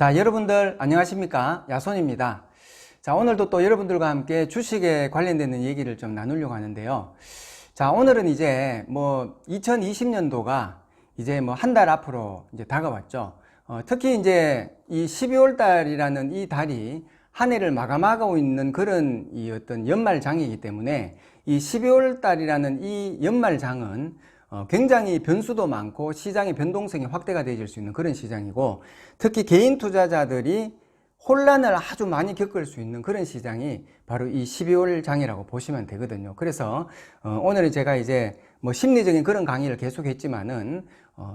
자, 여러분들 안녕하십니까? 야손입니다. 자, 오늘도 또 여러분들과 함께 주식에 관련되는 얘기를 좀 나누려고 하는데요. 자, 오늘은 이제 2020년도가 이제 한 달 앞으로 이제 다가왔죠. 특히 이제 이 12월 달이라는 이 달이 한 해를 마감하고 있는 그런 이 어떤 연말장이기 때문에 이 12월 달이라는 이 연말장은 굉장히 변수도 많고 시장의 변동성이 확대가 되어질 수 있는 그런 시장이고, 특히 개인 투자자들이 혼란을 아주 많이 겪을 수 있는 그런 시장이 바로 이 12월 장이라고 보시면 되거든요. 그래서 오늘은 제가 이제 심리적인 그런 강의를 계속 했지만은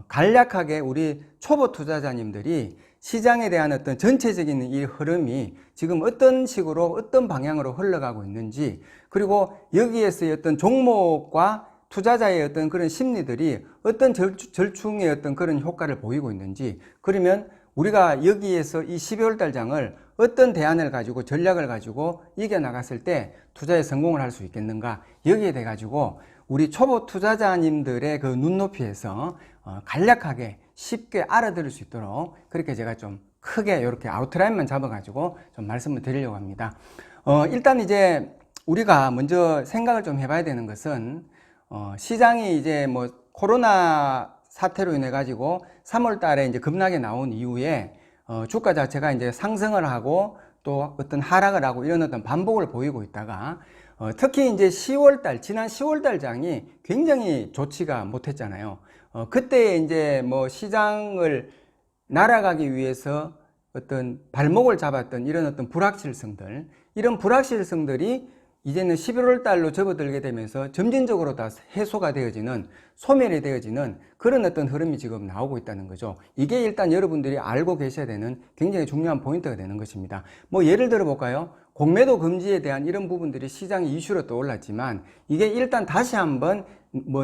간략하게 우리 초보 투자자님들이 시장에 대한 어떤 전체적인 이 흐름이 지금 어떤 식으로 어떤 방향으로 흘러가고 있는지, 그리고 여기에서의 어떤 종목과 투자자의 어떤 그런 심리들이 어떤 절충의 어떤 그런 효과를 보이고 있는지, 그러면 우리가 여기에서 이 12월 달 장을 어떤 대안을 가지고 전략을 가지고 이겨나갔을 때 투자에 성공을 할 수 있겠는가, 여기에 대해 가지고 우리 초보 투자자님들의 그 눈높이에서 간략하게 쉽게 알아들을 수 있도록 그렇게 제가 좀 크게 이렇게 아웃라인만 잡아 가지고 좀 말씀을 드리려고 합니다. 일단 이제 우리가 먼저 생각을 좀 해봐야 되는 것은 시장이 이제 코로나 사태로 인해 가지고 3월 달에 이제 급락이 나온 이후에 주가 자체가 이제 상승을 하고 또 어떤 하락을 하고 이런 어떤 반복을 보이고 있다가 특히 이제 10월 달, 지난 10월 달 장이 굉장히 좋지가 못했잖아요. 그때 이제 시장을 날아가기 위해서 어떤 발목을 잡았던 이런 어떤 불확실성들, 이런 불확실성들이 이제는 11월 달로 접어들게 되면서 점진적으로 다 해소가 되어지는, 소멸이 되어지는 그런 어떤 흐름이 지금 나오고 있다는 거죠. 이게 일단 여러분들이 알고 계셔야 되는 굉장히 중요한 포인트가 되는 것입니다. 예를 들어 볼까요? 공매도 금지에 대한 이런 부분들이 시장의 이슈로 떠올랐지만 이게 일단 다시 한번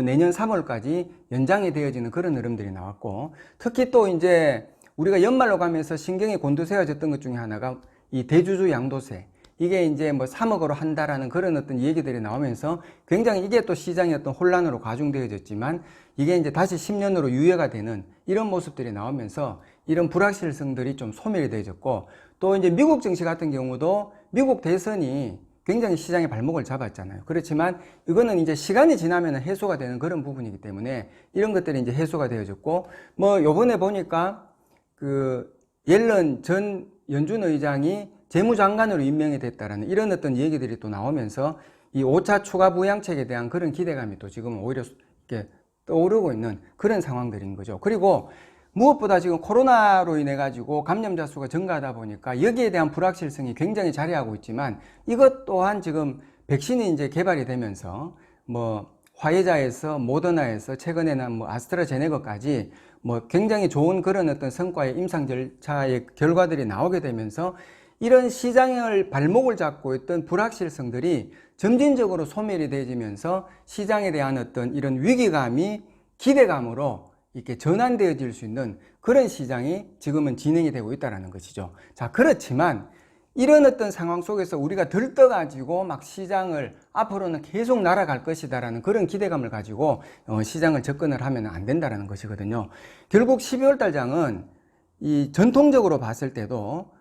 내년 3월까지 연장이 되어지는 그런 흐름들이 나왔고, 특히 또 이제 우리가 연말로 가면서 신경이 곤두세워졌던 것 중에 하나가 이 대주주 양도세, 이게 이제 3억으로 한다라는 그런 어떤 얘기들이 나오면서 굉장히 이게 또 시장의 어떤 혼란으로 가중되어졌지만 이게 이제 다시 10년으로 유예가 되는 이런 모습들이 나오면서 이런 불확실성들이 좀 소멸이 되어졌고, 또 이제 미국 증시 같은 경우도 미국 대선이 굉장히 시장의 발목을 잡았잖아요. 그렇지만 이거는 이제 시간이 지나면 해소가 되는 그런 부분이기 때문에 이런 것들이 이제 해소가 되어졌고, 요번에 보니까 그 옐런 전 연준 의장이 재무장관으로 임명이 됐다라는 이런 어떤 얘기들이 또 나오면서 이 5차 추가 부양책에 대한 그런 기대감이 또 지금 오히려 이렇게 떠오르고 있는 그런 상황들인 거죠. 그리고 무엇보다 지금 코로나로 인해 가지고 감염자 수가 증가하다 보니까 여기에 대한 불확실성이 굉장히 자리하고 있지만, 이것 또한 지금 백신이 이제 개발이 되면서 화이자에서 모더나에서 최근에는 아스트라제네카까지 굉장히 좋은 그런 어떤 성과의 임상 절차의 결과들이 나오게 되면서 이런 시장을 발목을 잡고 있던 불확실성들이 점진적으로 소멸이 되어지면서 시장에 대한 어떤 이런 위기감이 기대감으로 이렇게 전환되어질 수 있는 그런 시장이 지금은 진행이 되고 있다는 것이죠. 자, 그렇지만 이런 어떤 상황 속에서 우리가 들떠가지고 시장을 앞으로는 계속 날아갈 것이다라는 그런 기대감을 가지고 시장을 접근을 하면 안 된다는 것이거든요. 결국 12월 달 장은 이 전통적으로 봤을 때도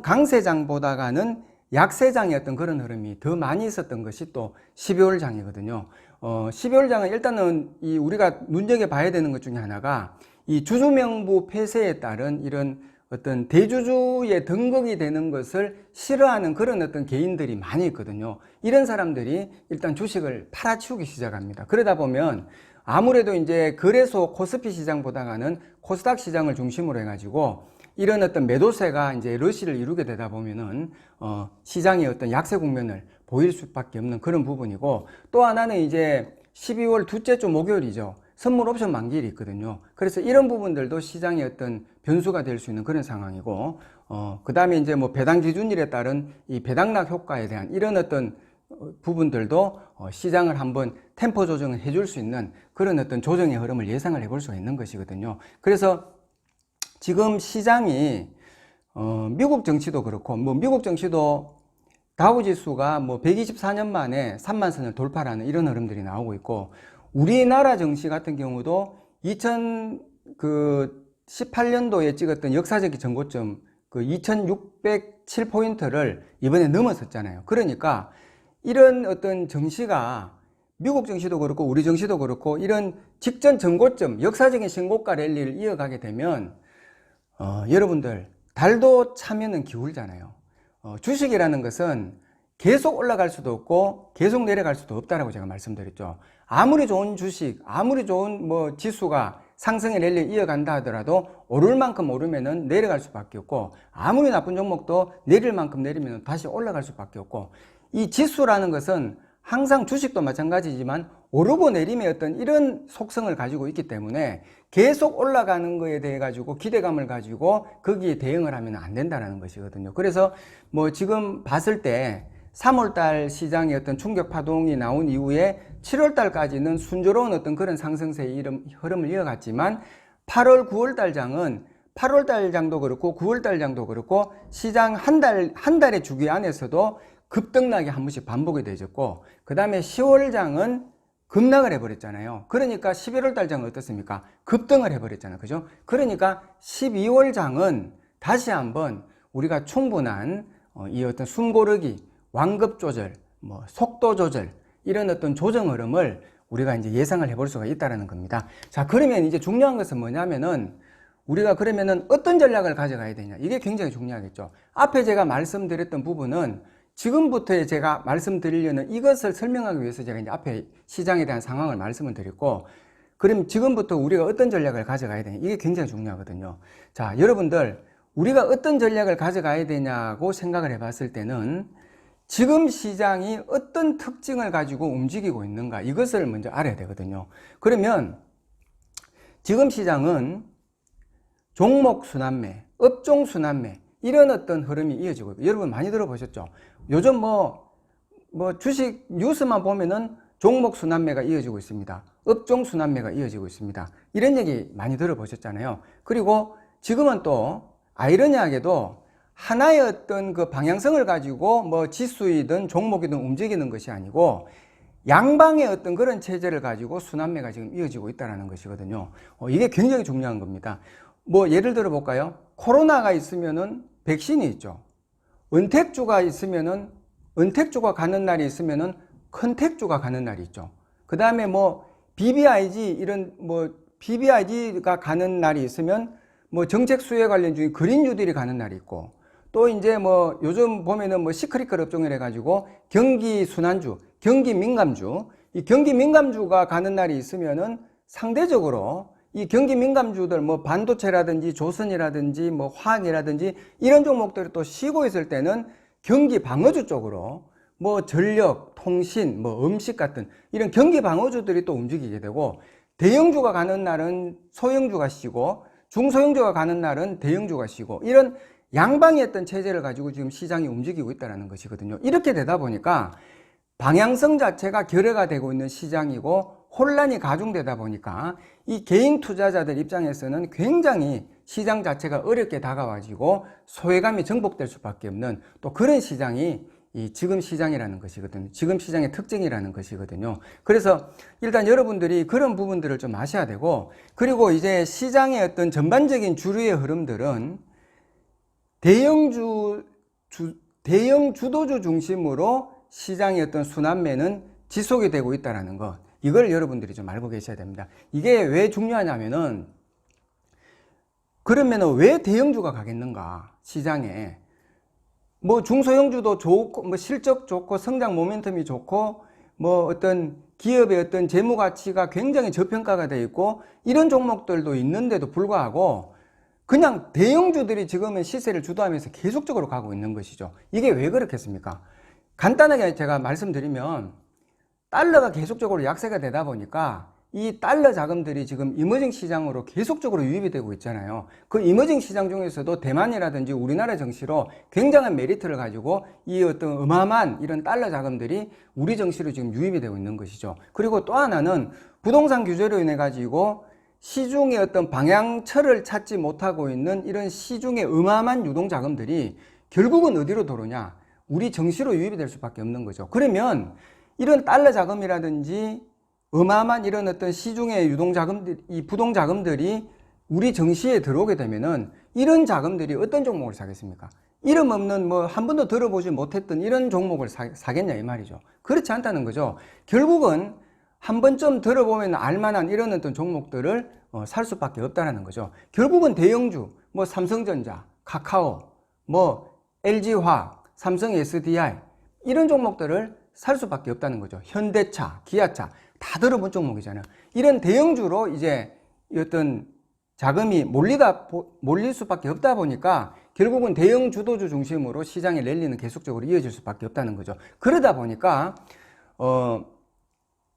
강세장보다는 약세장의 어떤 그런 흐름이 더 많이 있었던 것이 또 12월 장이거든요. 12월 장은 일단은 우리가 눈여겨봐야 되는 것 중에 하나가 이 주주명부 폐쇄에 따른 이런 어떤 대주주의 등극이 되는 것을 싫어하는 그런 어떤 개인들이 많이 있거든요. 이런 사람들이 일단 주식을 팔아치우기 시작합니다. 그러다 보면 아무래도 이제 거래소 코스피 시장보다는 코스닥 시장을 중심으로 해가지고 이런 어떤 매도세가 이제 러시를 이루게 되다 보면은 시장의 어떤 약세 국면을 보일 수밖에 없는 그런 부분이고, 또 하나는 이제 12월 둘째 주 목요일이죠. 선물 옵션 만기일이 있거든요. 그래서 이런 부분들도 시장의 어떤 변수가 될 수 있는 그런 상황이고, 그 다음에 이제 배당 기준일에 따른 이 배당락 효과에 대한 이런 어떤 부분들도 시장을 한번 템포 조정을 해줄 수 있는 그런 어떤 조정의 흐름을 예상을 해볼 수가 있는 것이거든요. 그래서 지금 시장이 미국 정치도 그렇고 미국 정치도 다우지수가 124년 만에 3만 선을 돌파하는 이런 흐름들이 나오고 있고, 우리나라 정치 같은 경우도 2018년도에 찍었던 역사적인 전고점 그 2607포인트를 이번에 넘어섰잖아요. 그러니까 이런 어떤 정시가 미국 정시도 그렇고 우리 정시도 그렇고 이런 직전 전고점 역사적인 신고가 랠리를 이어가게 되면 여러분들 달도 차면은 기울잖아요. 주식이라는 것은 계속 올라갈 수도 없고 계속 내려갈 수도 없다라고 제가 말씀드렸죠. 아무리 좋은 주식, 아무리 좋은 뭐 지수가 상승의 랠리를 이어간다 하더라도 오를 만큼 오르면은 내려갈 수밖에 없고, 아무리 나쁜 종목도 내릴 만큼 내리면 다시 올라갈 수밖에 없고, 이 지수라는 것은 항상 주식도 마찬가지지만 오르고 내림의 어떤 이런 속성을 가지고 있기 때문에 계속 올라가는 거에 대해 가지고 기대감을 가지고 거기에 대응을 하면 안 된다는 것이거든요. 그래서 뭐 지금 봤을 때 3월달 시장의 어떤 충격 파동이 나온 이후에 7월달까지는 순조로운 어떤 그런 상승세의 흐름을 이어갔지만 8월, 9월달 장은 8월달 장도 그렇고 9월달 장도 그렇고 시장 한 달의 주기 안에서도 급등락이 한 번씩 반복이 되었고, 그 다음에 10월 장은 급락을 해버렸잖아요. 그러니까 11월 달 장은 어떻습니까? 급등을 해버렸잖아요. 그죠? 그러니까 12월 장은 다시 한번 우리가 충분한 이 어떤 숨고르기, 완급 조절, 뭐 속도 조절, 이런 어떤 조정 흐름을 우리가 이제 예상을 해볼 수가 있다는 겁니다. 자, 그러면 이제 중요한 것은 뭐냐면은 우리가 그러면은 어떤 전략을 가져가야 되냐? 이게 굉장히 중요하겠죠. 앞에 제가 말씀드렸던 부분은 지금부터 제가 말씀드리려는 이것을 설명하기 위해서 제가 이제 앞에 시장에 대한 상황을 말씀을 드렸고, 그럼 지금부터 우리가 어떤 전략을 가져가야 되냐? 이게 굉장히 중요하거든요. 자, 여러분들, 우리가 어떤 전략을 가져가야 되냐고 생각을 해봤을 때는 지금 시장이 어떤 특징을 가지고 움직이고 있는가, 이것을 먼저 알아야 되거든요. 그러면 지금 시장은 종목 순환매, 업종 순환매, 이런 어떤 흐름이 이어지고 있고, 여러분 많이 들어보셨죠? 요즘 뭐 주식 뉴스만 보면은 종목 순환매가 이어지고 있습니다. 업종 순환매가 이어지고 있습니다. 이런 얘기 많이 들어보셨잖아요. 그리고 지금은 또 아이러니하게도 하나의 어떤 그 방향성을 가지고 뭐 지수이든 종목이든 움직이는 것이 아니고 양방의 어떤 그런 체제를 가지고 순환매가 지금 이어지고 있다는 것이거든요. 이게 굉장히 중요한 겁니다. 뭐 예를 들어 볼까요? 코로나가 있으면은 백신이 있죠. 은택주가 있으면은 은택주가 가는 날이 있으면은 컨택주가 가는 날이 있죠. 그 다음에 뭐 BBIG 이런 뭐 BBIG가 가는 날이 있으면 뭐 정책 수혜 관련 중에 그린 뉴딜이 가는 날이 있고, 또 이제 뭐 요즘 보면은 뭐 시크릿컬 업종이라 가지고 경기 순환주, 경기 민감주, 이 경기 민감주가 가는 날이 있으면은 상대적으로 이 경기 민감주들 뭐 반도체라든지 조선이라든지 뭐 화학이라든지 이런 종목들이 또 쉬고 있을 때는 경기 방어주 쪽으로 뭐 전력, 통신, 뭐 음식 같은 이런 경기 방어주들이 또 움직이게 되고, 대형주가 가는 날은 소형주가 쉬고 중소형주가 가는 날은 대형주가 쉬고, 이런 양방의 어떤 체제를 가지고 지금 시장이 움직이고 있다는 것이거든요. 이렇게 되다 보니까 방향성 자체가 결여가 되고 있는 시장이고 혼란이 가중되다 보니까 이 개인 투자자들 입장에서는 굉장히 시장 자체가 어렵게 다가와지고 소외감이 정복될 수밖에 없는 또 그런 시장이 이 지금 시장이라는 것이거든요. 지금 시장의 특징이라는 것이거든요. 그래서 일단 여러분들이 그런 부분들을 좀 아셔야 되고, 그리고 이제 시장의 어떤 전반적인 주류의 흐름들은 대형 주도주 중심으로 시장의 어떤 순환매는 지속이 되고 있다는 것, 이걸 여러분들이 좀 알고 계셔야 됩니다. 이게 왜 중요하냐면은, 그러면은 왜 대형주가 가겠는가, 시장에. 뭐 중소형주도 좋고, 뭐 실적 좋고, 성장 모멘텀이 좋고, 뭐 어떤 기업의 어떤 재무 가치가 굉장히 저평가가 되어 있고, 이런 종목들도 있는데도 불구하고, 그냥 대형주들이 지금은 시세를 주도하면서 계속적으로 가고 있는 것이죠. 이게 왜 그렇겠습니까? 간단하게 제가 말씀드리면, 달러가 계속적으로 약세가 되다 보니까 이 달러 자금들이 지금 이머징 시장으로 계속적으로 유입이 되고 있잖아요. 그 이머징 시장 중에서도 대만이라든지 우리나라 정시로 굉장한 메리트를 가지고 이 어떤 어마어마한 이런 달러 자금들이 우리 정시로 지금 유입이 되고 있는 것이죠. 그리고 또 하나는 부동산 규제로 인해 가지고 시중의 어떤 방향철을 찾지 못하고 있는 이런 시중의 어마어마한 유동 자금들이 결국은 어디로 들어오냐? 우리 정시로 유입이 될 수밖에 없는 거죠. 그러면 이런 달러 자금이라든지 어마어마한 이런 어떤 시중의 유동 자금들, 이 부동 자금들이 우리 정시에 들어오게 되면은 이런 자금들이 어떤 종목을 사겠습니까? 이름 없는 뭐 한 번도 들어보지 못했던 이런 종목을 사겠냐 이 말이죠. 그렇지 않다는 거죠. 결국은 한 번쯤 들어보면 알만한 이런 어떤 종목들을 살 수밖에 없다는 거죠. 결국은 대형주, 뭐 삼성전자, 카카오, 뭐 LG화학, 삼성 SDI 이런 종목들을 살 수밖에 없다는 거죠. 현대차, 기아차 다 들어본 종목이잖아요. 이런 대형주로 이제 어떤 자금이 몰릴 수밖에 없다 보니까 결국은 대형 주도주 중심으로 시장의 랠리는 계속적으로 이어질 수밖에 없다는 거죠. 그러다 보니까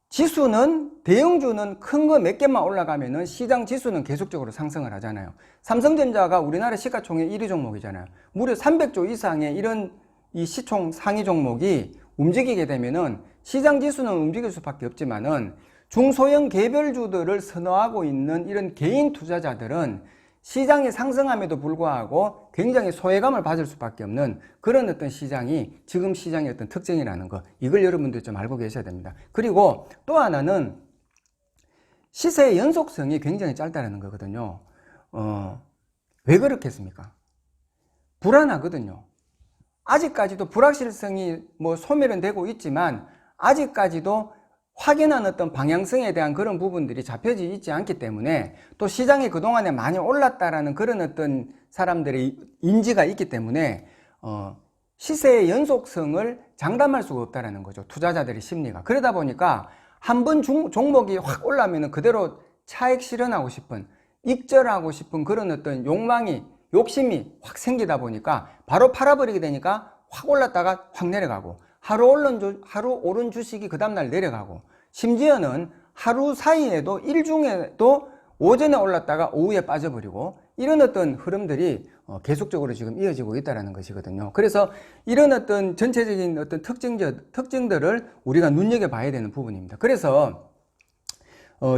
지수는 대형주는 큰 거 몇 개만 올라가면은 시장 지수는 계속적으로 상승을 하잖아요. 삼성전자가 우리나라 시가총액 1위 종목이잖아요. 무려 300조 이상의 이런 이 시총 상위 종목이 움직이게 되면은 시장 지수는 움직일 수밖에 없지만은 중소형 개별주들을 선호하고 있는 이런 개인 투자자들은 시장이 상승함에도 불구하고 굉장히 소외감을 받을 수밖에 없는 그런 어떤 시장이 지금 시장의 어떤 특징이라는 거, 이걸 여러분들이 좀 알고 계셔야 됩니다. 그리고 또 하나는 시세의 연속성이 굉장히 짧다는 거거든요. 왜 그렇겠습니까? 불안하거든요. 아직까지도 불확실성이 뭐 소멸은 되고 있지만 아직까지도 확연한 어떤 방향성에 대한 그런 부분들이 잡혀지지 있지 않기 때문에 또 시장이 그동안에 많이 올랐다라는 그런 어떤 사람들의 인지가 있기 때문에 시세의 연속성을 장담할 수가 없다라는 거죠. 투자자들의 심리가. 그러다 보니까 한 번 종목이 확 올라면 그대로 차익 실현하고 싶은, 익절하고 싶은 그런 어떤 욕심이 확 생기다 보니까 바로 팔아버리게 되니까 확 올랐다가 확 내려가고 하루 오른 주식이 그 다음날 내려가고 심지어는 하루 사이에도 일중에도 오전에 올랐다가 오후에 빠져버리고 이런 어떤 흐름들이 계속적으로 지금 이어지고 있다는 것이거든요. 그래서 이런 어떤 전체적인 어떤 특징들을 우리가 눈여겨봐야 되는 부분입니다. 그래서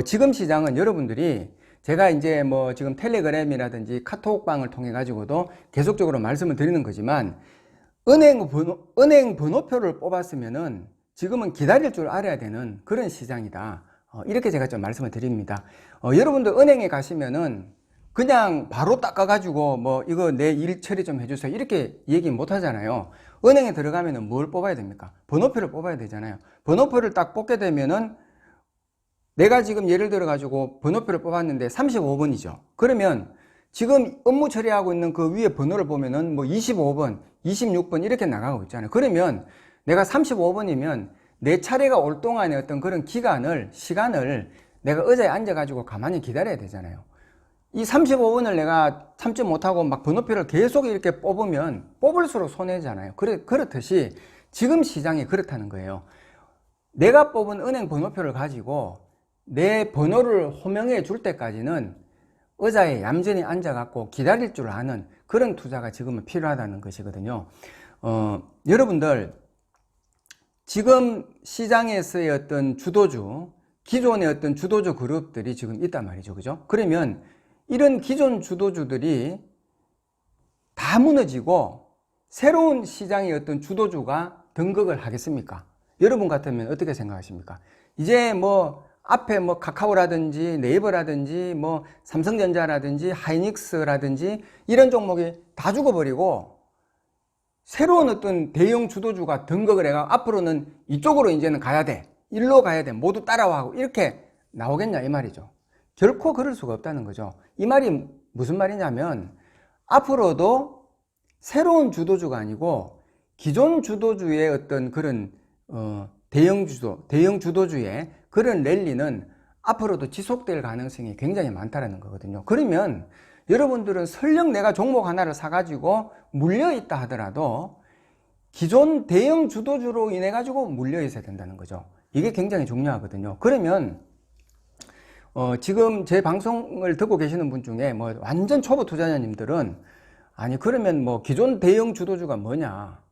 지금 시장은 여러분들이 제가 이제 뭐 지금 텔레그램이라든지 카톡방을 통해 가지고도 계속적으로 말씀을 드리는 거지만 은행 번호표를 뽑았으면은 지금은 기다릴 줄 알아야 되는 그런 시장이다. 이렇게 제가 좀 말씀을 드립니다. 여러분들 은행에 가시면은 그냥 바로 닦아가지고 뭐 이거 내 일 처리 좀 해주세요. 이렇게 얘기 못 하잖아요. 은행에 들어가면은 뭘 뽑아야 됩니까? 번호표를 뽑아야 되잖아요. 번호표를 딱 뽑게 되면은 내가 지금 예를 들어 가지고 번호표를 뽑았는데 35번이죠. 그러면 지금 업무 처리하고 있는 그 위에 번호를 보면은 뭐 25번, 26번 이렇게 나가고 있잖아요. 그러면 내가 35번이면 내 차례가 올 동안의 어떤 그런 시간을 내가 의자에 앉아가지고 가만히 기다려야 되잖아요. 이 35번을 내가 참지 못하고 막 번호표를 계속 이렇게 뽑으면 뽑을수록 손해잖아요. 그렇듯이 지금 시장이 그렇다는 거예요. 내가 뽑은 은행 번호표를 가지고 내 번호를 호명해 줄 때까지는 의자에 얌전히 앉아갖고 기다릴 줄 아는 그런 투자가 지금은 필요하다는 것이거든요. 여러분들 지금 시장에서의 어떤 주도주, 기존의 어떤 주도주 그룹들이 지금 있단 말이죠. 그죠? 그러면 이런 기존 주도주들이 다 무너지고 새로운 시장의 어떤 주도주가 등극을 하겠습니까? 여러분 같으면 어떻게 생각하십니까? 이제 뭐 앞에 뭐 카카오라든지 네이버라든지 뭐 삼성전자라든지 하이닉스라든지 이런 종목이 다 죽어버리고 새로운 어떤 대형 주도주가 등극을 해가 앞으로는 이쪽으로 이제는 가야 돼, 일로 가야 돼, 모두 따라와 하고 이렇게 나오겠냐 이 말이죠. 결코 그럴 수가 없다는 거죠. 이 말이 무슨 말이냐면 앞으로도 새로운 주도주가 아니고 기존 주도주의 어떤 그런 대형 주도주의 그런 랠리는 앞으로도 지속될 가능성이 굉장히 많다는 거거든요. 그러면 여러분들은 설령 내가 종목 하나를 사가지고 물려있다 하더라도 기존 대형 주도주로 인해 가지고 물려있어야 된다는 거죠. 이게 굉장히 중요하거든요. 그러면 지금 제 방송을 듣고 계시는 분 중에 뭐 완전 초보 투자자님들은 아니 그러면 뭐 기존 대형 주도주가 뭐냐,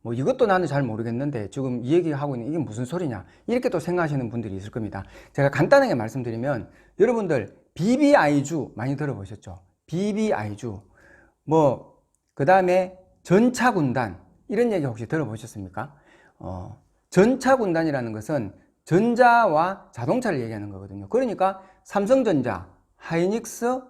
뭐 이것도 나는 잘 모르겠는데 지금 이 얘기하고 있는 이게 무슨 소리냐 이렇게 또 생각하시는 분들이 있을 겁니다. 제가 간단하게 말씀드리면 여러분들 BBI주 많이 들어보셨죠? BBI주 뭐 그 다음에 전차군단 이런 얘기 혹시 들어보셨습니까? 전차군단이라는 것은 전자와 자동차를 얘기하는 거거든요. 그러니까 삼성전자, 하이닉스,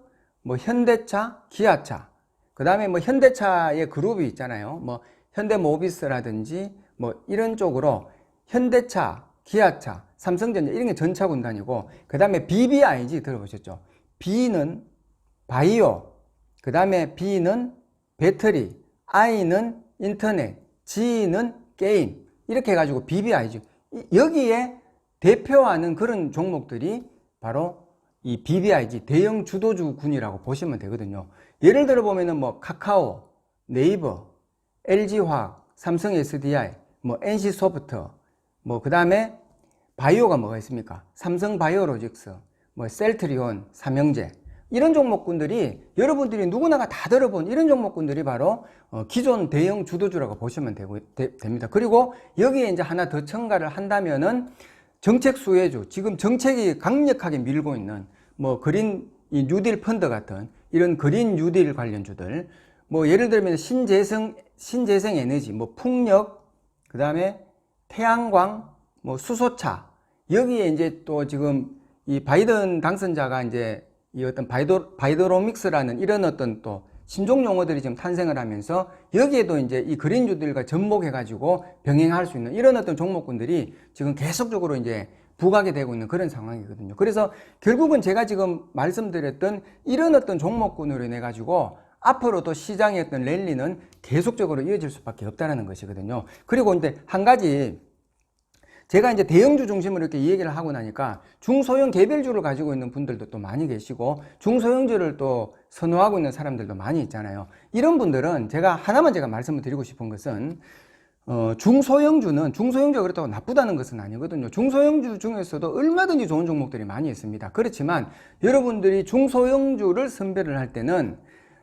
뭐 현대차, 기아차, 그 다음에 뭐 현대차의 그룹이 있잖아요. 뭐 현대모비스라든지 뭐 이런 쪽으로 현대차, 기아차, 삼성전자 이런 게 전차 군단이고, 그 다음에 BBIG 들어보셨죠? B는 바이오, 그 다음에 B는 배터리, I는 인터넷, G는 게임, 이렇게 해가지고 BBIG. 여기에 대표하는 그런 종목들이 바로 이 BBIG 대형 주도주군이라고 보시면 되거든요. 예를 들어 보면은 뭐 카카오, 네이버, LG화학, 삼성 SDI, 뭐 NC소프트, 뭐 그 다음에 바이오가 뭐가 있습니까? 삼성 바이오로직스, 뭐 셀트리온, 삼형제, 이런 종목군들이 여러분들이 누구나가 다 들어본 이런 종목군들이 바로 기존 대형 주도주라고 보시면 됩니다. 그리고 여기에 이제 하나 더 첨가를 한다면은 정책 수혜주, 지금 정책이 강력하게 밀고 있는 뭐 그린 이 뉴딜 펀드 같은 이런 그린 뉴딜 관련주들, 뭐 예를 들면 신재생 에너지, 뭐 풍력, 그 다음에 태양광, 뭐 수소차, 여기에 이제 또 지금 이 바이든 당선자가 이제 이 어떤 바이도로믹스라는 이런 어떤 또 신종 용어들이 지금 탄생을 하면서 여기에도 이제 이 그린주들과 접목해가지고 병행할 수 있는 이런 어떤 종목군들이 지금 계속적으로 이제 부각이 되고 있는 그런 상황이거든요. 그래서 결국은 제가 지금 말씀드렸던 이런 어떤 종목군으로 인해 가지고 앞으로도 시장의 어떤 랠리는 계속적으로 이어질 수밖에 없다는 것이거든요. 그리고 이제 한 가지, 제가 이제 대형주 중심으로 이렇게 얘기를 하고 나니까 중소형 개별주를 가지고 있는 분들도 또 많이 계시고 중소형주를 또 선호하고 있는 사람들도 많이 있잖아요. 이런 분들은 제가 하나만 말씀을 드리고 싶은 것은 중소형주가 그렇다고 나쁘다는 것은 아니거든요. 중소형주 중에서도 얼마든지 좋은 종목들이 많이 있습니다. 그렇지만 여러분들이 중소형주를 선별을 할 때는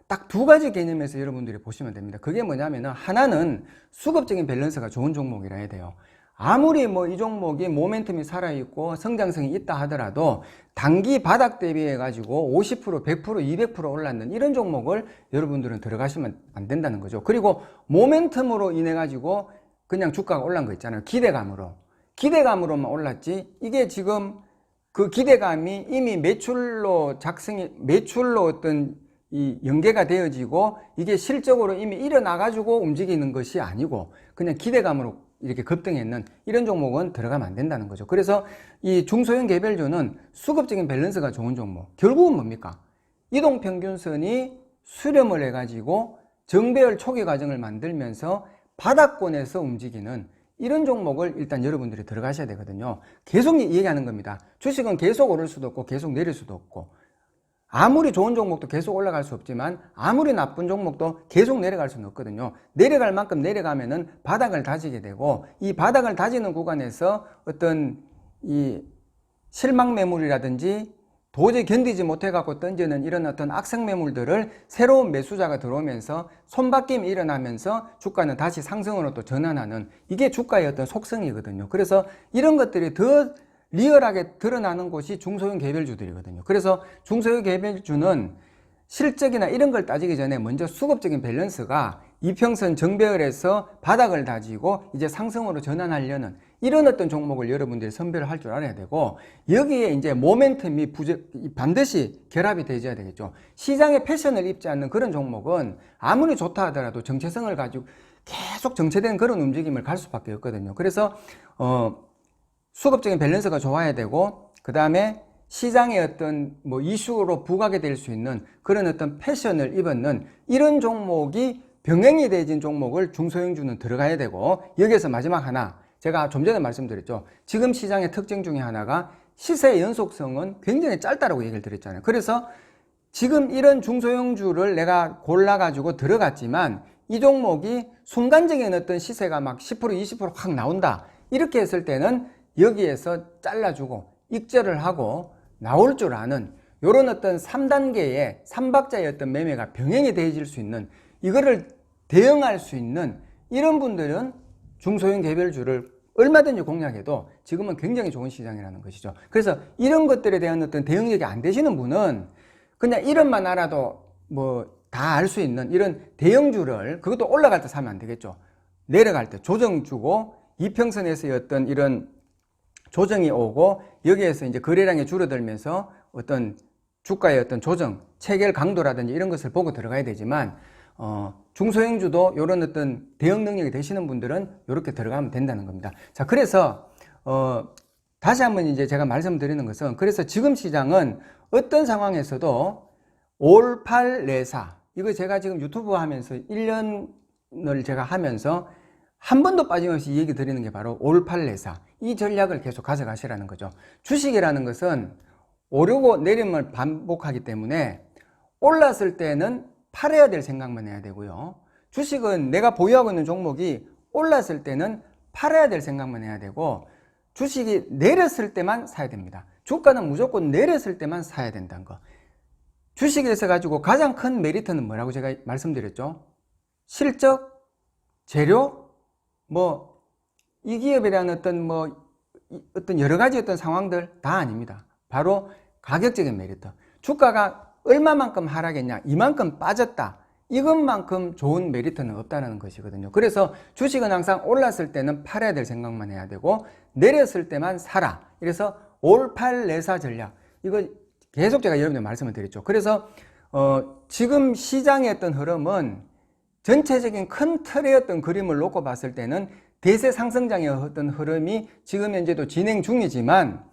딱 두 가지 개념에서 여러분들이 보시면 됩니다. 그게 뭐냐면은 하나는 수급적인 밸런스가 좋은 종목이라 해야 돼요. 아무리 뭐 이 종목이 모멘텀이 살아있고 성장성이 있다 하더라도 단기 바닥 대비해 가지고 50%, 100%, 200% 올랐는 이런 종목을 여러분들은 들어가시면 안 된다는 거죠. 그리고 모멘텀으로 인해 가지고 그냥 주가가 올란 거 있잖아요. 기대감으로만 올랐지, 이게 지금 그 기대감이 이미 매출로 어떤 이 연계가 되어지고 이게 실적으로 이미 일어나 가지고 움직이는 것이 아니고 그냥 기대감으로 이렇게 급등했는 이런 종목은 들어가면 안 된다는 거죠. 그래서 이 중소형 개별주는 수급적인 밸런스가 좋은 종목, 결국은 뭡니까? 이동평균선이 수렴을 해가지고 정배열 초기 과정을 만들면서 바닥권에서 움직이는 이런 종목을 일단 여러분들이 들어가셔야 되거든요. 계속 얘기하는 겁니다. 주식은 계속 오를 수도 없고 계속 내릴 수도 없고, 아무리 좋은 종목도 계속 올라갈 수 없지만 아무리 나쁜 종목도 계속 내려갈 수는 없거든요. 내려갈 만큼 내려가면은 바닥을 다지게 되고, 이 바닥을 다지는 구간에서 어떤 이 실망 매물이라든지 도저히 견디지 못해 갖고 던지는 이런 어떤 악성 매물들을 새로운 매수자가 들어오면서 손바뀜이 일어나면서 주가는 다시 상승으로 또 전환하는, 이게 주가의 어떤 속성이거든요. 그래서 이런 것들이 더 리얼하게 드러나는 곳이 중소형 개별주들이거든요. 그래서 중소형 개별주는 실적이나 이런 걸 따지기 전에 먼저 수급적인 밸런스가 이평선 정배열에서 바닥을 다지고 이제 상승으로 전환하려는 이런 어떤 종목을 여러분들이 선별을 할 줄 알아야 되고, 여기에 이제 모멘텀이 반드시 결합이 되어야 되겠죠. 시장의 패션을 입지 않는 그런 종목은 아무리 좋다 하더라도 정체성을 가지고 계속 정체된 그런 움직임을 갈 수밖에 없거든요. 그래서 수급적인 밸런스가 좋아야 되고, 그 다음에 시장의 어떤 뭐 이슈로 부각이 될 수 있는 그런 어떤 패션을 입었는 이런 종목이 병행이 되어진 종목을 중소형주는 들어가야 되고, 여기에서 마지막 하나, 제가 좀 전에 말씀드렸죠. 지금 시장의 특징 중에 하나가 시세 연속성은 굉장히 짧다라고 얘기를 드렸잖아요. 그래서 지금 이런 중소형주를 내가 골라가지고 들어갔지만 이 종목이 순간적인 어떤 시세가 막 10%, 20% 확 나온다, 이렇게 했을 때는 여기에서 잘라주고 익절을 하고 나올 줄 아는 이런 어떤 3단계의 3박자의 어떤 매매가 병행이 되어질 수 있는, 이거를 대응할 수 있는 이런 분들은 중소형 개별주를 얼마든지 공략해도 지금은 굉장히 좋은 시장이라는 것이죠. 그래서 이런 것들에 대한 어떤 대응력이 안 되시는 분은 그냥 이름만 알아도 뭐 다 알 수 있는 이런 대형주를, 그것도 올라갈 때 사면 안 되겠죠. 내려갈 때 조정 주고 이평선에서의 어떤 이런 조정이 오고 여기에서 이제 거래량이 줄어들면서 어떤 주가의 어떤 조정, 체결 강도라든지 이런 것을 보고 들어가야 되지만 중소형주도 이런 어떤 대응 능력이 되시는 분들은 이렇게 들어가면 된다는 겁니다. 자, 그래서 다시 한번 이제 제가 말씀드리는 것은, 그래서 지금 시장은 어떤 상황에서도 올팔내사, 이거 제가 지금 유튜브 하면서 1년을 제가 하면서 한 번도 빠짐없이 얘기 드리는 게 바로 올팔내사, 이 전략을 계속 가져가시라는 거죠. 주식이라는 것은 오르고 내림을 반복하기 때문에 올랐을 때는 팔아야 될 생각만 해야 되고요. 주식은 내가 보유하고 있는 종목이 올랐을 때는 팔아야 될 생각만 해야 되고, 주식이 내렸을 때만 사야 됩니다. 주가는 무조건 내렸을 때만 사야 된다는 거. 주식에서 가지고 가장 큰 메리트는 뭐라고 제가 말씀드렸죠? 실적, 재료, 이 기업에 대한 어떤 여러 가지 어떤 상황들 다 아닙니다. 바로 가격적인 메리트. 주가가 얼마만큼 하락했냐, 이만큼 빠졌다, 이것만큼 좋은 메리트는 없다는 것이거든요. 그래서 주식은 항상 올랐을 때는 팔아야 될 생각만 해야 되고, 내렸을 때만 사라. 그래서 올팔내사 전략, 이거 계속 제가 여러분들 말씀을 드렸죠. 그래서 지금 시장의 어떤 흐름은 전체적인 큰 틀의 어떤 그림을 놓고 봤을 때는 대세 상승장의 어떤 흐름이 지금 현재도 진행 중이지만,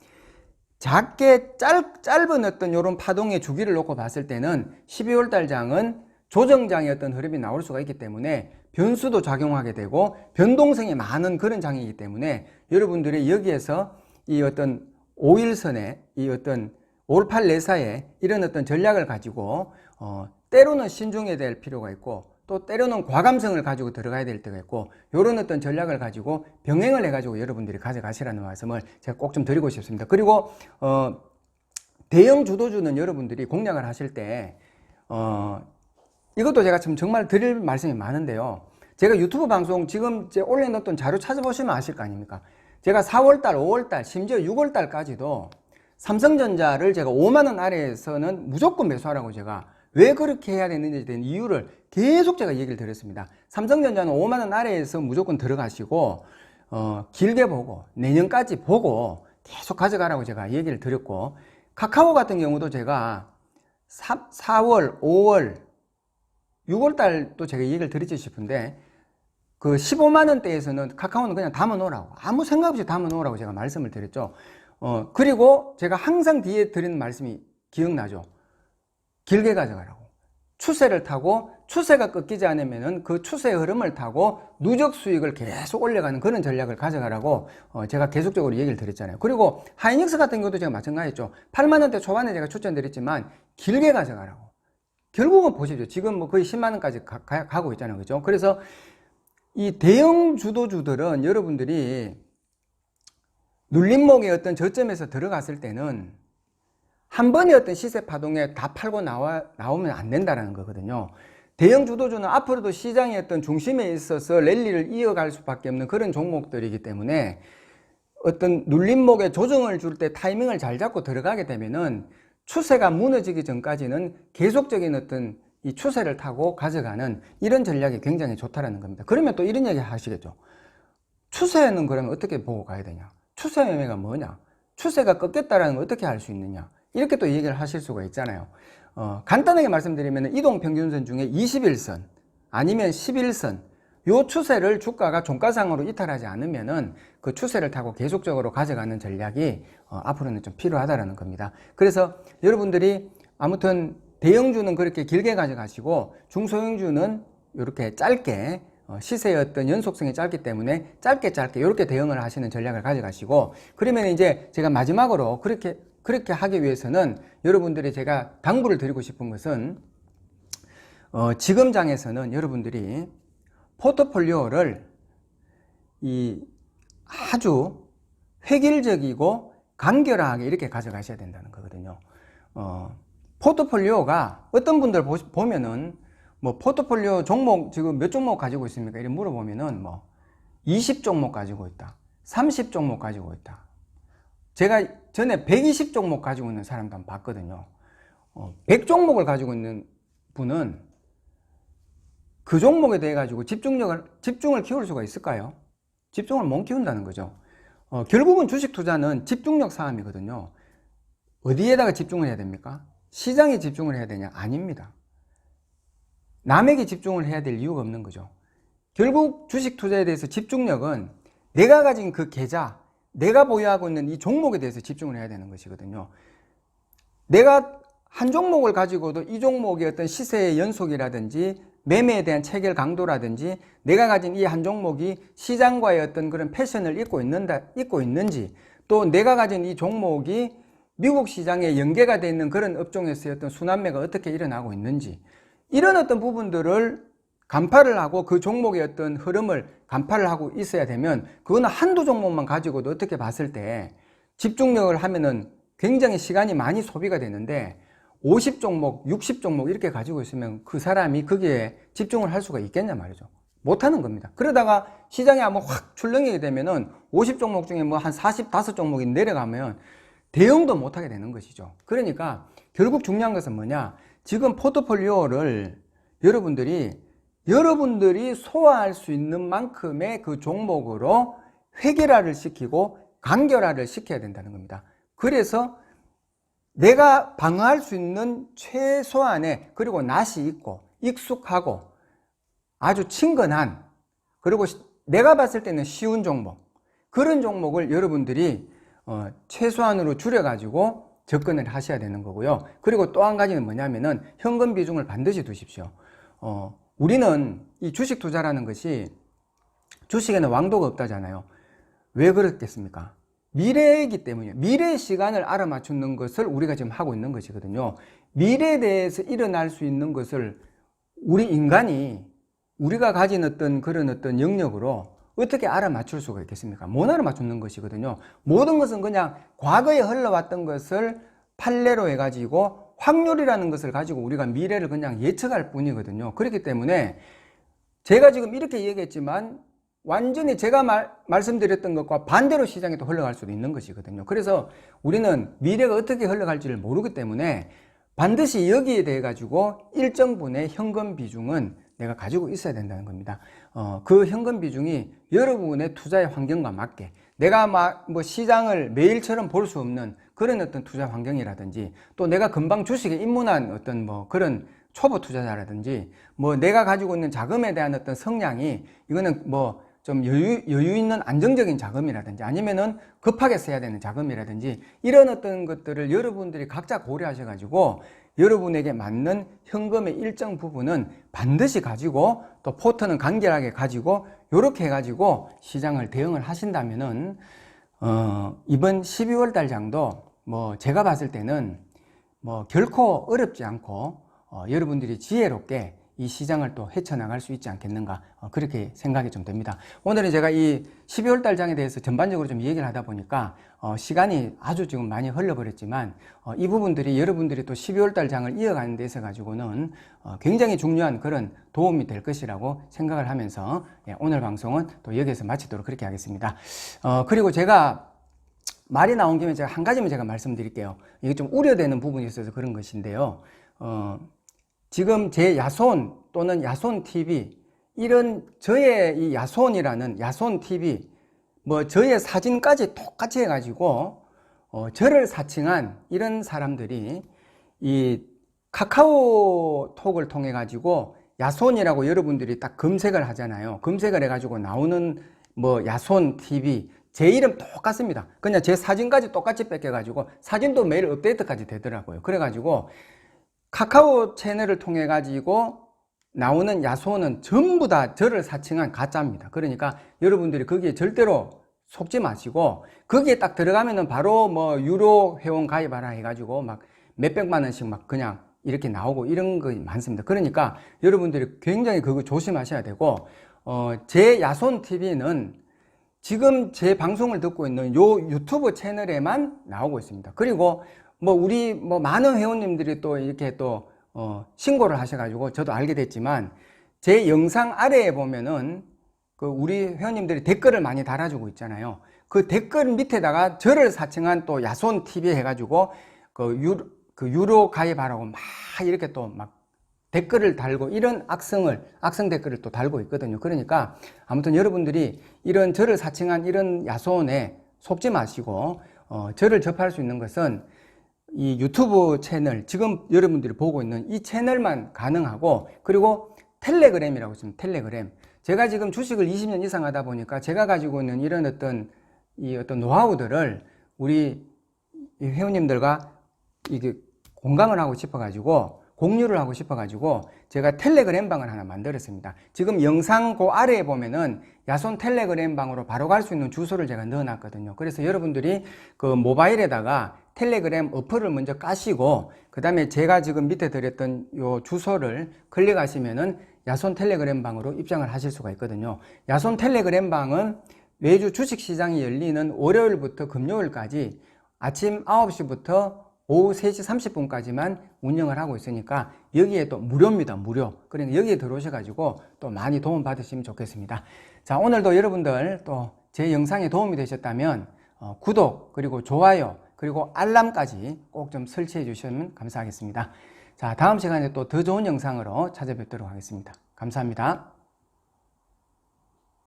작게 짧은 어떤 이런 파동의 주기를 놓고 봤을 때는 12월 달 장은 조정장의 어떤 흐름이 나올 수가 있기 때문에 변수도 작용하게 되고 변동성이 많은 그런 장이기 때문에, 여러분들이 여기에서 이 어떤 5일선에 이 어떤 올팔내사의 이런 어떤 전략을 가지고 때로는 신중해야 될 필요가 있고, 또 때로는 과감성을 가지고 들어가야 될 때가 있고, 이런 어떤 전략을 가지고 병행을 해가지고 여러분들이 가져가시라는 말씀을 제가 꼭 좀 드리고 싶습니다. 그리고 대형 주도주는 여러분들이 공략을 하실 때 이것도 제가 지금 정말 드릴 말씀이 많은데요. 제가 유튜브 방송 지금 올려놓던 자료 찾아보시면 아실 거 아닙니까? 제가 4월달, 5월달, 심지어 6월달까지도 삼성전자를 제가 5만원 아래에서는 무조건 매수하라고 제가 왜 그렇게 해야 되는지에 대한 이유를 계속 제가 얘기를 드렸습니다. 삼성전자는 5만원 아래에서 무조건 들어가시고 길게 보고 내년까지 보고 계속 가져가라고 제가 얘기를 드렸고, 카카오 같은 경우도 제가 4월, 5월, 6월 달도 제가 얘기를 드리지 싶은데, 그 15만원대에서는 카카오는 그냥 담아 놓으라고, 아무 생각 없이 담아 놓으라고 제가 말씀을 드렸죠. 그리고 제가 항상 뒤에 드리는 말씀이 기억나죠? 길게 가져가라고. 추세를 타고 추세가 꺾이지 않으면은 그 추세의 흐름을 타고 누적 수익을 계속 올려가는 그런 전략을 가져가라고 제가 계속적으로 얘기를 드렸잖아요. 그리고 하이닉스 같은 경우도 제가 마찬가지였죠. 8만원대 초반에 제가 추천드렸지만 길게 가져가라고. 결국은 보십시오. 지금 거의 10만원까지 가고 있잖아요. 그죠? 그래서 이 대형 주도주들은 여러분들이 눌림목의 어떤 저점에서 들어갔을 때는 한 번의 어떤 시세 파동에 다 팔고 나오면 안 된다는 거거든요. 대형 주도주는 앞으로도 시장의 어떤 중심에 있어서 랠리를 이어갈 수밖에 없는 그런 종목들이기 때문에, 어떤 눌림목에 조정을 줄 때 타이밍을 잘 잡고 들어가게 되면은 추세가 무너지기 전까지는 계속적인 어떤 이 추세를 타고 가져가는 이런 전략이 굉장히 좋다라는 겁니다. 그러면 또 이런 얘기 하시겠죠. 추세는 그러면 어떻게 보고 가야 되냐? 추세 매매가 뭐냐? 추세가 꺾였다라는 걸 어떻게 알 수 있느냐? 이렇게 또 얘기를 하실 수가 있잖아요. 간단하게 말씀드리면 이동평균선 중에 21선 아니면 11선, 요 추세를 주가가 종가상으로 이탈하지 않으면은 그 추세를 타고 계속적으로 가져가는 전략이 앞으로는 좀 필요하다라는 겁니다. 그래서 여러분들이 아무튼 대형주는 그렇게 길게 가져가시고, 중소형주는 이렇게 짧게, 시세의 어떤 연속성이 짧기 때문에 짧게 이렇게 대응을 하시는 전략을 가져가시고, 그러면 이제 제가 마지막으로 그렇게 하기 위해서는 여러분들이 제가 당부를 드리고 싶은 것은, 지금 장에서는 여러분들이 포트폴리오를 아주 획일적이고 간결하게 이렇게 가져가셔야 된다는 거거든요. 포트폴리오가 어떤 분들 보면은 포트폴리오 종목 지금 몇 종목 가지고 있습니까? 이렇게 물어보면은 20종목 가지고 있다, 30종목 가지고 있다. 제가 전에 120종목 가지고 있는 사람도 한번 봤거든요. 100종목을 가지고 있는 분은 그 종목에 대해 가지고 집중을 키울 수가 있을까요? 집중을 못 키운다는 거죠. 결국은 주식 투자는 집중력 싸움이거든요. 어디에다가 집중을 해야 됩니까? 시장에 집중을 해야 되냐? 아닙니다. 남에게 집중을 해야 될 이유가 없는 거죠. 결국 주식 투자에 대해서 집중력은 내가 가진 그 계좌, 내가 보유하고 있는 이 종목에 대해서 집중을 해야 되는 것이거든요. 내가 한 종목을 가지고도 이 종목의 어떤 시세의 연속이라든지 매매에 대한 체결 강도라든지 내가 가진 이 한 종목이 시장과의 어떤 그런 패션을 잇고 있는지, 또 내가 가진 이 종목이 미국 시장에 연계가 되어 있는 그런 업종에서의 어떤 순환매가 어떻게 일어나고 있는지, 이런 어떤 부분들을 간파를 하고 그 종목의 어떤 흐름을 간파를 하고 있어야 되면, 그거는 한두 종목만 가지고도 어떻게 봤을 때 집중력을 하면은 굉장히 시간이 많이 소비가 되는데, 50종목, 60종목 이렇게 가지고 있으면 그 사람이 거기에 집중을 할 수가 있겠냐 말이죠. 못하는 겁니다. 그러다가 시장이 한번 확 출렁이게 되면은 50종목 중에 뭐 한 45종목이 내려가면 대응도 못하게 되는 것이죠. 그러니까 결국 중요한 것은 뭐냐, 지금 포트폴리오를 여러분들이 소화할 수 있는 만큼의 그 종목으로 획일화를 시키고 간결화를 시켜야 된다는 겁니다. 그래서 내가 방어할 수 있는 최소한의, 그리고 낯이 있고 익숙하고 아주 친근한, 그리고 내가 봤을 때는 쉬운 종목, 그런 종목을 여러분들이 최소한으로 줄여가지고 접근을 하셔야 되는 거고요. 그리고 또 한 가지는 뭐냐면은 현금 비중을 반드시 두십시오. 우리는 이 주식 투자라는 것이, 주식에는 왕도가 없다잖아요. 왜 그렇겠습니까? 미래이기 때문이에요. 미래의 시간을 알아맞추는 것을 우리가 지금 하고 있는 것이거든요. 미래에 대해서 일어날 수 있는 것을 우리 인간이, 우리가 가진 어떤 그런 어떤 영역으로 어떻게 알아맞출 수가 있겠습니까? 못 알아맞추는 것이거든요. 모든 것은 그냥 과거에 흘러왔던 것을 판례로 해가지고 확률이라는 것을 가지고 우리가 미래를 그냥 예측할 뿐이거든요. 그렇기 때문에 제가 지금 이렇게 얘기했지만 완전히 제가 말씀드렸던 것과 반대로 시장에 또 흘러갈 수도 있는 것이거든요. 그래서 우리는 미래가 어떻게 흘러갈지를 모르기 때문에 반드시 여기에 대해 가지고 일정분의 현금 비중은 내가 가지고 있어야 된다는 겁니다. 그 현금 비중이 여러분의 투자의 환경과 맞게, 내가 뭐 시장을 매일처럼 볼 수 없는 그런 어떤 투자 환경이라든지, 또 내가 금방 주식에 입문한 어떤 뭐 그런 초보 투자자라든지, 뭐 내가 가지고 있는 자금에 대한 어떤 성향이, 이거는 뭐 좀 여유 있는 안정적인 자금이라든지, 아니면은 급하게 써야 되는 자금이라든지, 이런 어떤 것들을 여러분들이 각자 고려하셔가지고 여러분에게 맞는 현금의 일정 부분은 반드시 가지고, 또 포트는 간결하게 가지고, 요렇게 해가지고 시장을 대응을 하신다면은 이번 12월 달 정도, 뭐 제가 봤을 때는 뭐 결코 어렵지 않고 여러분들이 지혜롭게 이 시장을 또 헤쳐나갈 수 있지 않겠는가, 그렇게 생각이 좀 됩니다. 오늘은 제가 이 12월 달 장에 대해서 전반적으로 좀 얘기를 하다 보니까 시간이 아주 지금 많이 흘러버렸지만, 이 부분들이 여러분들이 또 12월 달 장을 이어가는 데 있어 가지고는 굉장히 중요한 그런 도움이 될 것이라고 생각을 하면서 오늘 방송은 또 여기에서 마치도록 그렇게 하겠습니다. 그리고 제가 말이 나온 김에 제가 한 가지만 제가 말씀드릴게요. 이게 좀 우려되는 부분이 있어서 그런 것인데요. 지금 제 야손 또는 야손TV, 이런 저의 이 야손이라는 야손TV, 뭐 저의 사진까지 똑같이 해가지고 저를 사칭한 이런 사람들이 이 카카오톡을 통해 가지고 야손이라고 여러분들이 딱 검색을 하잖아요. 검색을 해가지고 나오는 뭐 야손TV, 제 이름 똑같습니다. 그냥 제 사진까지 똑같이 뺏겨가지고 사진도 매일 업데이트까지 되더라고요. 그래가지고 카카오 채널을 통해 가지고 나오는 야손은 전부 다 저를 사칭한 가짜입니다. 그러니까 여러분들이 거기에 절대로 속지 마시고, 거기에 딱 들어가면은 바로 뭐 유료 회원 가입하라 해가지고 막 몇백만 원씩 막 그냥 이렇게 나오고 이런 거 많습니다. 그러니까 여러분들이 굉장히 그거 조심하셔야 되고, 제 야손TV는 지금 제 방송을 듣고 있는 요 유튜브 채널에만 나오고 있습니다. 그리고 뭐 우리 뭐 많은 회원님들이 또 이렇게 또 신고를 하셔가지고 저도 알게 됐지만, 제 영상 아래에 보면은 그 우리 회원님들이 댓글을 많이 달아주고 있잖아요. 그 댓글 밑에다가 저를 사칭한 또 야손TV 해가지고 그 유료 가입하라고 막 이렇게 또 막 댓글을 달고, 이런 악성 댓글을 또 달고 있거든요. 그러니까 아무튼 여러분들이 이런 저를 사칭한 이런 야손에 속지 마시고, 저를 접할 수 있는 것은 이 유튜브 채널, 지금 여러분들이 보고 있는 이 채널만 가능하고, 그리고 텔레그램이라고 있습니다. 텔레그램. 제가 지금 주식을 20년 이상 하다 보니까 제가 가지고 있는 이런 어떤 노하우들을 우리 회원님들과 이게 공감을 하고 싶어가지고, 공유를 하고 싶어가지고 제가 텔레그램 방을 하나 만들었습니다. 지금 영상 그 아래에 보면은 야손 텔레그램 방으로 바로 갈 수 있는 주소를 제가 넣어놨거든요. 그래서 여러분들이 그 모바일에다가 텔레그램 어플을 먼저 까시고, 그 다음에 제가 지금 밑에 드렸던 요 주소를 클릭하시면은 야손 텔레그램 방으로 입장을 하실 수가 있거든요. 야손 텔레그램 방은 매주 주식시장이 열리는 월요일부터 금요일까지 아침 9시부터 오후 3시 30분까지만 운영을 하고 있으니까 여기에 또 무료입니다. 무료. 그러니까 여기에 들어오셔가지고 또 많이 도움 받으시면 좋겠습니다. 자, 오늘도 여러분들 또 제 영상에 도움이 되셨다면 구독, 그리고 좋아요, 그리고 알람까지 꼭 좀 설치해 주시면 감사하겠습니다. 자, 다음 시간에 또 더 좋은 영상으로 찾아뵙도록 하겠습니다. 감사합니다.